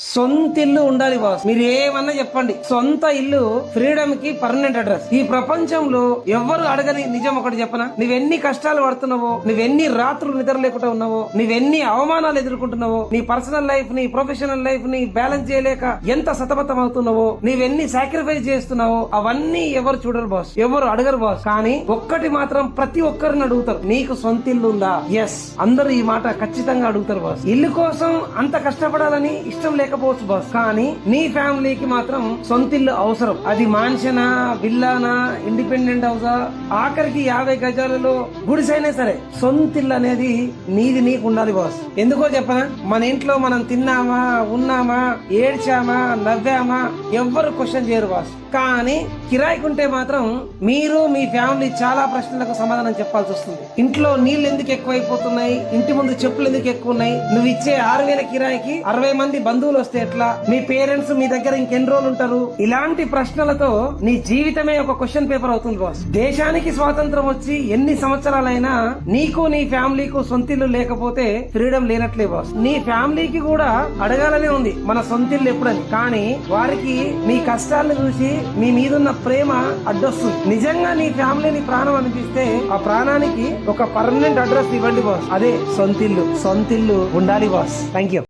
సొంత ఇల్లు ఉండాలి బాస్. మీరు ఏమన్నా చెప్పండి, సొంత ఇల్లు ఫ్రీడమ్ కి పర్మనెంట్ అడ్రస్. ఈ ప్రపంచంలో ఎవ్వరు అడగని నిజం ఒకటి చెప్పనా, నువ్వెన్ని కష్టాలు పడుతున్నావో, నువ్వెన్ని రాత్రులు నిద్ర లేకుండా ఉన్నావో, నువ్వెన్ని అవమానాలు ఎదుర్కొంటున్నావో, నీ పర్సనల్ లైఫ్ ని ప్రొఫెషనల్ లైఫ్ ని బ్యాలెన్స్ చేయలేక ఎంత సతమతం అవుతున్నావో, నువ్వెన్ని సాక్రిఫైస్ చేస్తున్నావో అవన్నీ ఎవరు చూడరు బాస్, ఎవరు అడగరు బాస్. కానీ ఒక్కటి మాత్రం ప్రతి ఒక్కరిని అడుగుతారు, నీకు సొంత ఇల్లు ఉందా? ఎస్, అందరూ ఈ మాట ఖచ్చితంగా అడుగుతారు బాస్. ఇల్లు కోసం అంత కష్టపడాలని ఇష్టం లేకపోవచ్చు బాస్, కానీ నీ ఫ్యామిలీకి మాత్రం సొంతిల్లు అవసరం. అది మాన్షనా, విల్లానా, ఇండిపెండెంట్ హౌసా, ఆఖరికి 50 గజాలలో గుడిసైనా సరే సొంతిల్లు అనేది నీది నీకు ఉండాలి బాస్. ఎందుకో చెప్పనా, మన ఇంట్లో మనం తిన్నామా, ఉన్నామా, ఏడ్చామా, నవ్వామా ఎవ్వరు క్వశ్చన్ చేయరు బాస్. కానీ కిరాయికుంటే మాత్రం మీరు మీ ఫ్యామిలీ చాలా ప్రశ్నలకు సమాధానం చెప్పాల్సి వస్తుంది. ఇంట్లో నీళ్లు ఎందుకు ఎక్కువైపోతున్నాయి, ఇంటి ముందు చెప్పులు ఎందుకు ఎక్కువ ఉన్నాయి, నువ్వు ఇచ్చే 6,000 కిరాయికి 60 మంది బంధువులు వస్తే ఎట్లా, మీ పేరెంట్స్ మీ దగ్గర ఇంకెన్ని రోజులు ఉంటారు? ఇలాంటి ప్రశ్నలతో నీ జీవితమే ఒక క్వశ్చన్ పేపర్ అవుతుంది బాస్. దేశానికి స్వాతంత్రం వచ్చి ఎన్ని సంవత్సరాలైనా నీకు నీ ఫ్యామిలీకు సొంతిల్లు లేకపోతే ఫ్రీడమ్ లేనట్లే బాస్. నీ ఫ్యామిలీకి కూడా అడగాలనే ఉంది మన సొంతిల్లు ఎప్పుడని, కానీ వారికి నీ కష్టాలను చూసి మీ మీదున్న ప్రేమ అడ్డొస్తుంది. నిజంగా నీ ఫ్యామిలీని ప్రాణం అనిపిస్తే ఆ ప్రాణానికి ఒక పర్మనెంట్ అడ్రస్ ఇవ్వండి బాస్, అదే సొంతిల్లు. సొంతిల్లు ఉండాలి బాస్. Thank you.